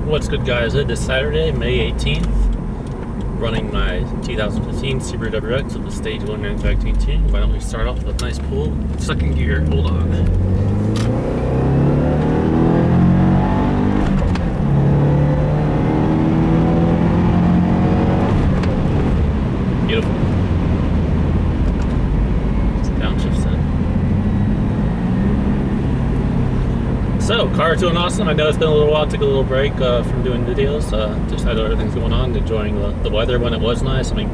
What's good, guys? It is Saturday, May 18th, running my 2015 Subaru WRX with the Stage 1 manufacturing team. Why don't we start off with a nice pull? Second gear, hold on. Beautiful. Some downshifts in. So, car doing awesome. I know it's been a little while. Took a little break from doing videos. Just had other things going on, enjoying the weather when it was nice. I mean,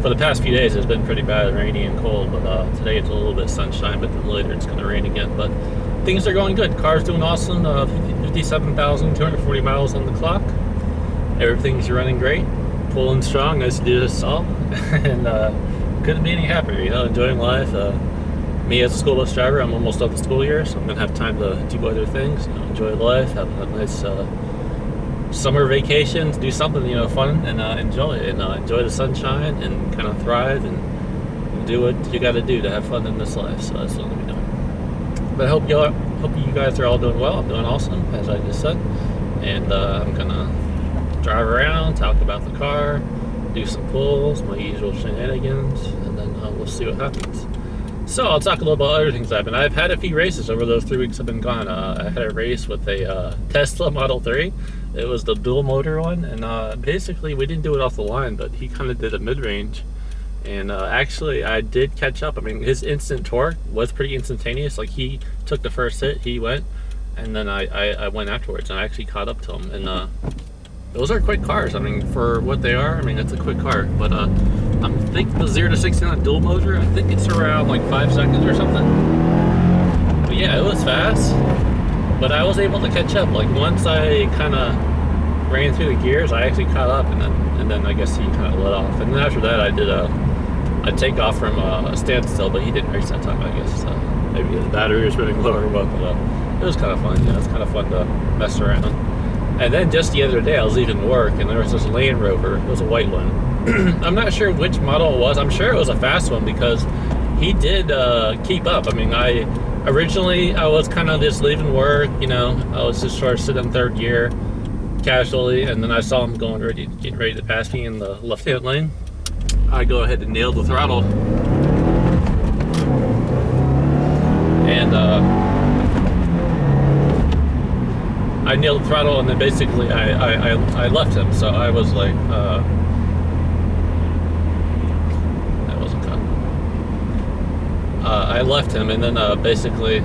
for the past few days it's been pretty bad, rainy and cold, but today it's a little bit sunshine, but then later it's going to rain again. But things are going good. Car's doing awesome. 57,240 miles on the clock. Everything's running great. Pulling strong, nice to do this all. And couldn't be any happier, you know, enjoying life. Me as a school bus driver, I'm almost up the school year, so I'm gonna have time to do other things, you know, enjoy life, have a nice summer vacation, do something, you know, fun, and enjoy it, and enjoy the sunshine, and kind of thrive, and do what you got to do to have fun in this life. So that's what I'm gonna be doing. But I hope you guys are all doing well. I'm doing awesome, as I just said, and I'm gonna drive around, talk about the car, do some pulls, my usual shenanigans, and then we'll see what happens. So I'll talk a little about other things I've had a few races over those 3 weeks I've been gone. I had a race with a Tesla Model 3. It was the dual motor one, and basically we didn't do it off the line, but he kind of did a mid-range. And actually I did catch up. I mean, his instant torque was pretty instantaneous. Like, he took the first hit, he went, and then I went afterwards, and I actually caught up to him. And those are quick cars. I mean, for what they are, I mean, it's a quick car. But I think the 0 to 60 on dual motor, I think it's around like 5 seconds or something. But yeah, it was fast. But I was able to catch up. Like, once I kind of ran through the gears, I actually caught up, and then I guess he kind of let off. And then after that, I did a takeoff from a standstill, but he didn't race that time, I guess. Maybe his battery was running low or what. But it was kind of fun. Yeah, it's kind of fun to mess around. And then just the other day, I was leaving work, and there was this Land Rover. It was a white one. I'm not sure which model it was. I'm sure it was a fast one, because he did keep up. I mean, originally I was kind of just leaving work, you know. I was just sort of sitting in third gear casually, and then I saw him getting ready to pass me in the left-hand lane. I go ahead and nail the throttle. And I nailed the throttle, and then basically I left him. So I was like, that wasn't cut. I left him, and then basically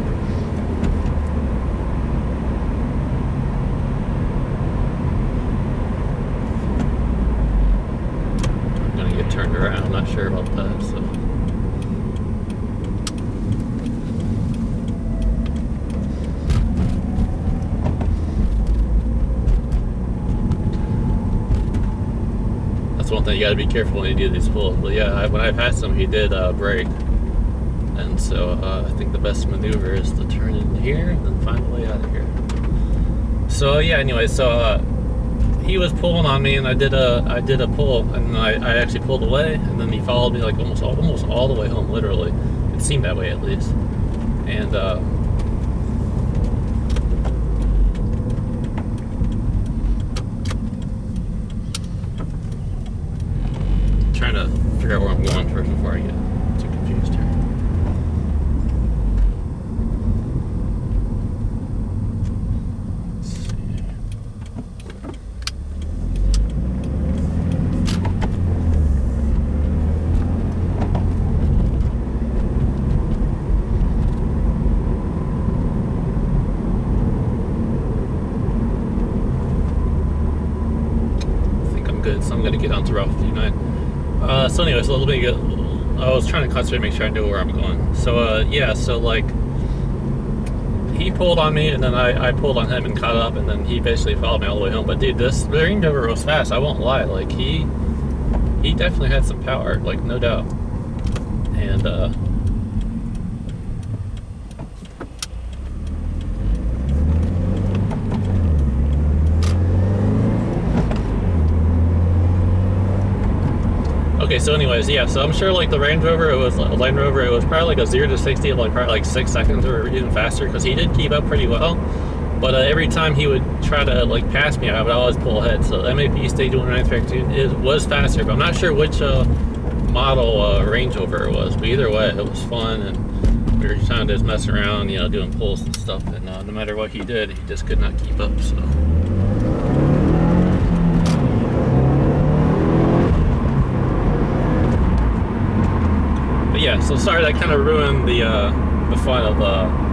I'm gonna get turned around. I'm not sure about that. So. One thing you got to be careful when you do these pulls. But yeah, when I passed him, he did brake, and so I think the best maneuver is to turn in here and then find a way out of here. So yeah, anyway, so he was pulling on me, and I did a pull, and I actually pulled away, and then he followed me like almost all the way home. Literally, it seemed that way at least. And trying to figure out where I'm going first before I get too confused here. Let's see. I think I'm good, so I'm going to get onto Route 59. So anyway, so let me get, I was trying to concentrate, make sure I knew where I'm going. So yeah, so like, he pulled on me, and then I pulled on him and caught up, and then he basically followed me all the way home. But dude, this Range Rover was fast, I won't lie. Like, he definitely had some power, like, no doubt. And okay, so anyways, yeah, so I'm sure like the Range Rover, it was probably like a 0 to 60 of like probably like 6 seconds or even faster, because he did keep up pretty well. But every time he would try to like pass me, I would always pull ahead. So MAP Stage 1 manufacturing was faster, but I'm not sure which model Range Rover it was. But either way, it was fun, and we were trying to just mess around, you know, doing pulls and stuff. And no matter what he did, he just could not keep up. So. But yeah, so sorry that kind of ruined the fun of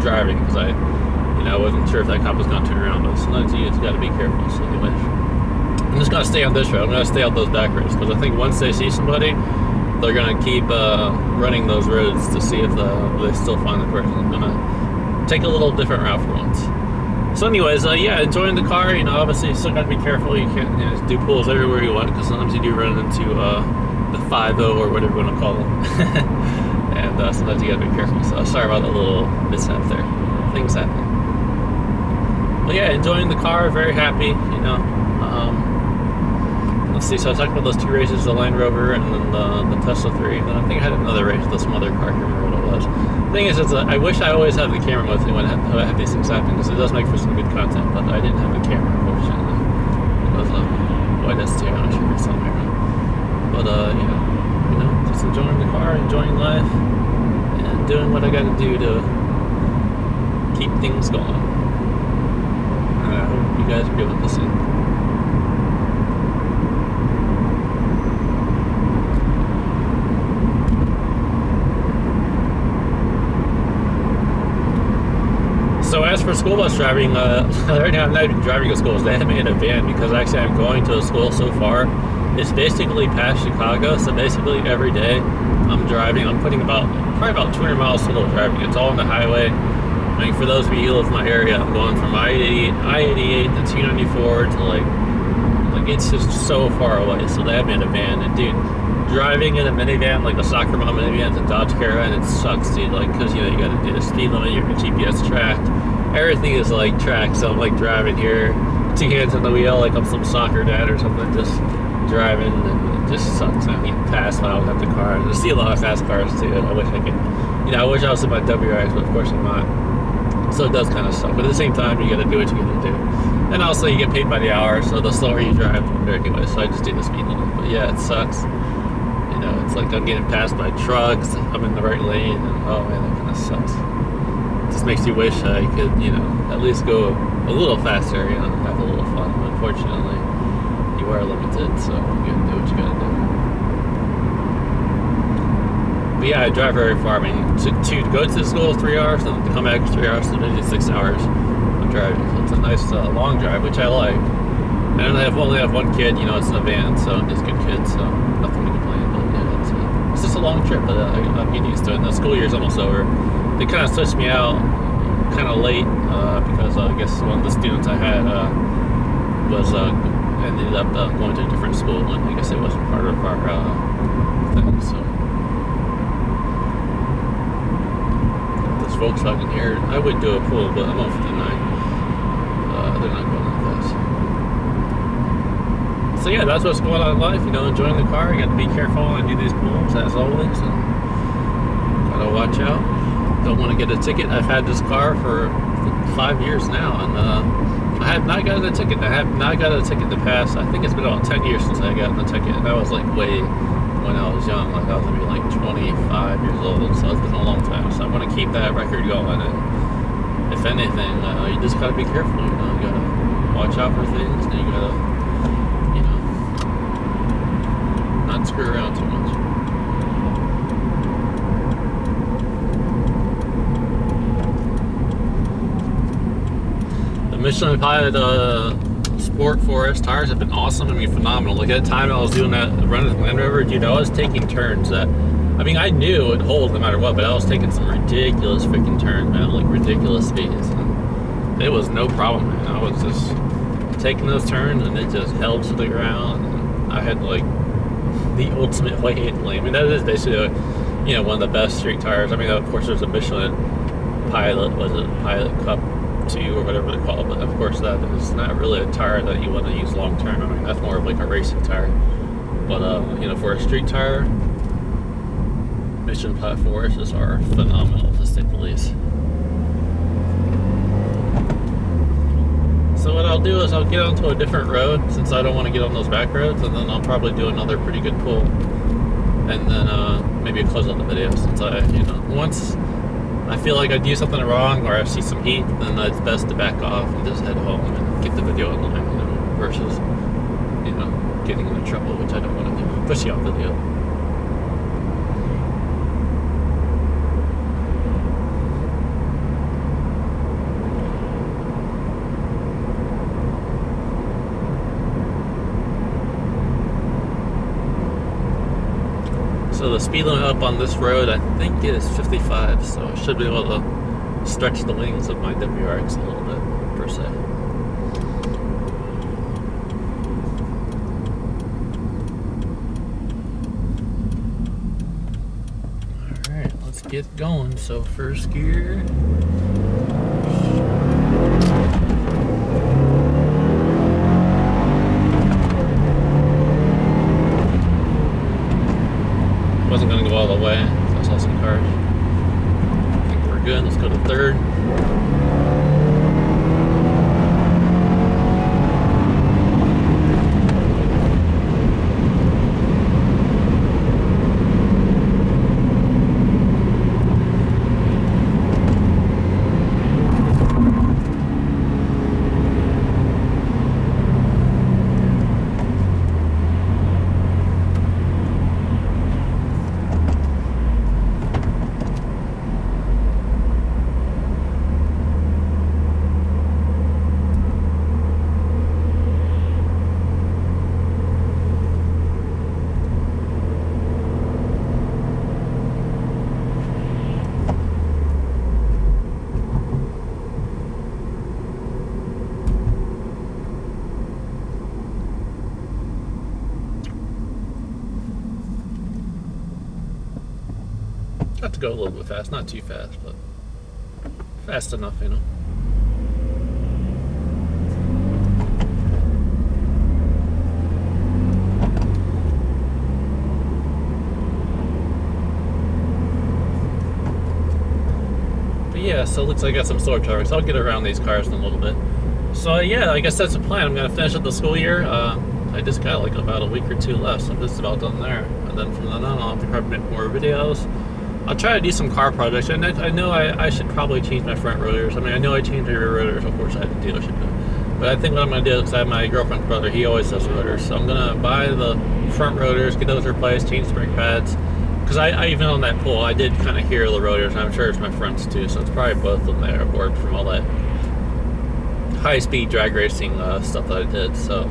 driving, because I wasn't sure if that cop was going to turn around, but sometimes you just got to be careful. So anyway, I'm just going to stay on this road. I'm going to stay on those back roads, because I think once they see somebody, they're going to keep running those roads to see if they still find the person. I'm going to take a little different route for once. So anyways, yeah, enjoying the car. You know, obviously you still got to be careful. You can't just do pulls everywhere you want, because sometimes you do run into the 5.0 or whatever you want to call them. And sometimes you got to be careful. So sorry about that little mishap there. Things happen. Well, yeah, enjoying the car, very happy, you know. Let's see, so I talked about those 2 races, the Land Rover and then the Tesla 3, and then I think I had another race with some other car, I can't remember what it was. The thing is, I wish I always had the camera with me when I have these things happen, because it does make for some good content, but I didn't have the camera, unfortunately. It was a white ST, I'm not sure if it's on there. But, you know, just enjoying the car, enjoying life, and doing what I got to do to keep things going. I hope you guys are doing the same. So as for school bus driving, right now I'm not even driving a school bus. They have me in a van, because actually I'm going to a school so far. It's basically past Chicago, so basically every day I'm driving. I'm putting probably about 200 miles total driving. It's all on the highway. I mean, for those of you who live in my area, I'm going from I-88 to 294 to like it's just so far away. So they have me in a van, and dude, driving in a minivan, like a soccer mom minivan, the Dodge Caravan, it sucks, dude. Like, because you know you got to do the speed limit, your GPS tracked, everything is like tracked. So I'm like driving here, 2 hands on the wheel, like I'm some soccer dad or something, just driving, and it just sucks. I mean, fast when I was at the car. I see a lot of fast cars too, and I wish I could, you know, I wish I was in my WRX, but of course I'm not. So it does kind of suck, but at the same time, you got to do what you got to do. And also, you get paid by the hour, so the slower you drive, the better anyway. So I just do the speed limit. But yeah, it sucks. You know, it's like I'm getting passed by trucks. I'm in the right lane, and oh man, that kind of sucks. It just makes you wish I could, you know, at least go a little faster, you know, have a little fun. But unfortunately, you are limited, so you got to do what you got to do. But yeah, I drive very far. I mean, to go to the school 3 hours, and to come back 3 hours, so maybe 6 hours of driving. So it's a nice long drive, which I like. And I only have 1 kid, you know, it's in a van, so it's a good kid, so nothing to complain. But yeah, it's just a long trip, but I'm getting used to it. And the school year's almost over. They kind of switched me out kind of late because I guess one of the students I had was ended up going to a different school, and I guess it wasn't part of our thing, so. Volkswagen here. I would do a pull, but I'm on 59. They're not going that fast. So yeah, that's what's going on in life. You know, enjoying the car. You got to be careful when you do these pulls, as always, and gotta watch out. Don't want to get a ticket. I've had this car for 5 years now, and I have not gotten a ticket. I have not got a ticket to pass. I think it's been about 10 years since I got the ticket. And I was like way when I was young, like I was maybe like 25 years old, so it's been a long time. So I want to keep that record going, and if anything, you just gotta be careful. You know, you gotta watch out for things, and you gotta, you know, not screw around too much. The Michelin Pilot Sport Forest tires have been awesome. I mean, phenomenal. Like at the time I was doing that run with Land Rover, dude, I was taking turns that, I mean, I knew it would hold no matter what, but I was taking some ridiculous freaking turns, man, like ridiculous speeds. And it was no problem, man. I was just taking those turns, and it just held to the ground. And I had like the ultimate weight handling. I mean, that is basically, you know, one of the best street tires. I mean, of course, there's a Michelin Pilot, was it Pilot Cup 2 or whatever they call it, but of course that is not really a tire that you want to use long term. I mean, that's more of like a racing tire. But you know, for a street tire, Michelin Pilot Forests are phenomenal, to say the least. So what I'll do is I'll get onto a different road since I don't want to get on those back roads, and then I'll probably do another pretty good pull, and then maybe close out the video since once I feel like I do something wrong or I see some heat, then it's best to back off and just head home and get the video online, versus getting into trouble, which I don't want to do. Especially on video. So the speed limit up on this road, I think, is 55, so I should be able to stretch the wings of my WRX a little bit, per se. Alright, let's get going. So first gear. Wasn't going to go all the way, so I saw some cars. I think we're good. Let's go to third. Got to go a little bit fast, not too fast, but fast enough, But yeah, so it looks like I got some slower traffic, so I'll get around these cars in a little bit. So yeah, I guess that's the plan. I'm going to finish up the school year. I just got like about a week or two left, so I'm just about done there. And then from then on, I'll have to probably make more videos. I'll try to do some car projects, and I know I should probably change my front rotors. I mean, I know I changed my rear rotors, of course, I had the dealership. But I think what I'm going to do, because I have my girlfriend's brother, he always does rotors. So I'm going to buy the front rotors, get those replaced, change the brake pads. Because I even on that pull, I did kind of hear the rotors, and I'm sure it's my fronts too, so it's probably both of them that are bored from all that high-speed drag racing stuff that I did. So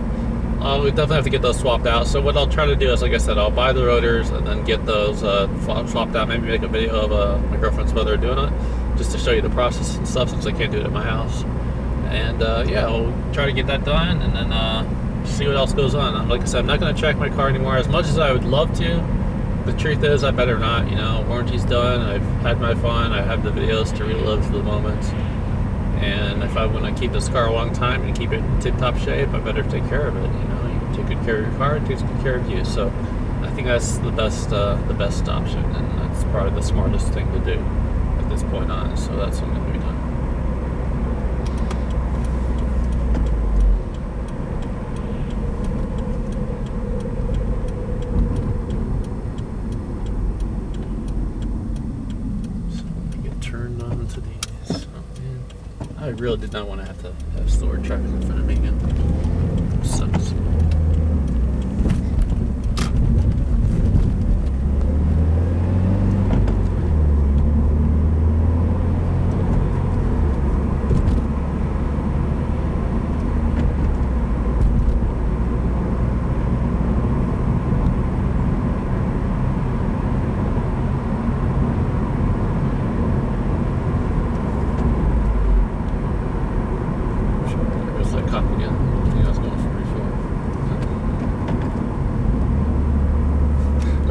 we definitely have to get those swapped out. So what I'll try to do is, like I said, I'll buy the rotors and then get those swapped out. Maybe make a video of my girlfriend's brother doing it, just to show you the process and stuff, since I can't do it at my house. And yeah, I'll try to get that done, and then see what else goes on. Like I said, I'm not going to track my car anymore as much as I would love to. The truth is, I better not. Warranty's done. I've had my fun. I have the videos to relive the moments. And if I want to keep this car a long time and keep it in tip-top shape, I better take care of it. You take good care of your car, it takes good care of you. So I think that's the best option, and that's probably the smartest thing to do at this point on. So that's what I'm going to be doing. I really did not want to have slower traffic in front of me again. Sucks.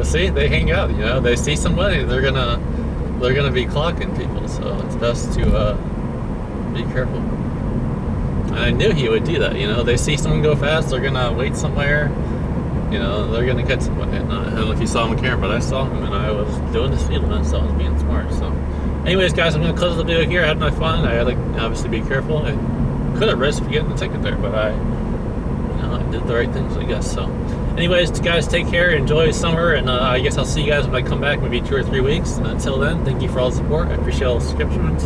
See, they hang out, they see somebody, they're gonna be clocking people, so it's best to be careful. And I knew he would do that, they see someone go fast, they're gonna wait somewhere, they're gonna catch somebody. And I don't know if you saw him on camera, but I saw him, and I was doing the speed limit, so I was being smart. So anyways, guys, I'm gonna close the video here. I had my fun. I had to obviously be careful, and could have risked getting the ticket there, but I did the right things, I guess. So, anyways, guys, take care, enjoy summer, and I guess I'll see you guys when I come back, maybe 2 or 3 weeks. And until then, thank you for all the support. I appreciate all the subscriptions.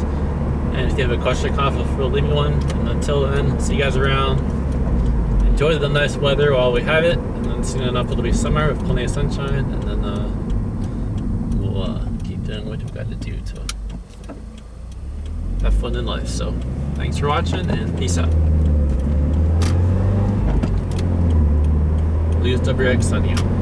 And if you have a question or comment, feel free to leave me one. And until then, see you guys around. Enjoy the nice weather while we have it, and then soon enough it'll be summer with plenty of sunshine, and then we'll keep doing what we've got to do to have fun in life. So, thanks for watching, and peace out. Subaru WRX signing out.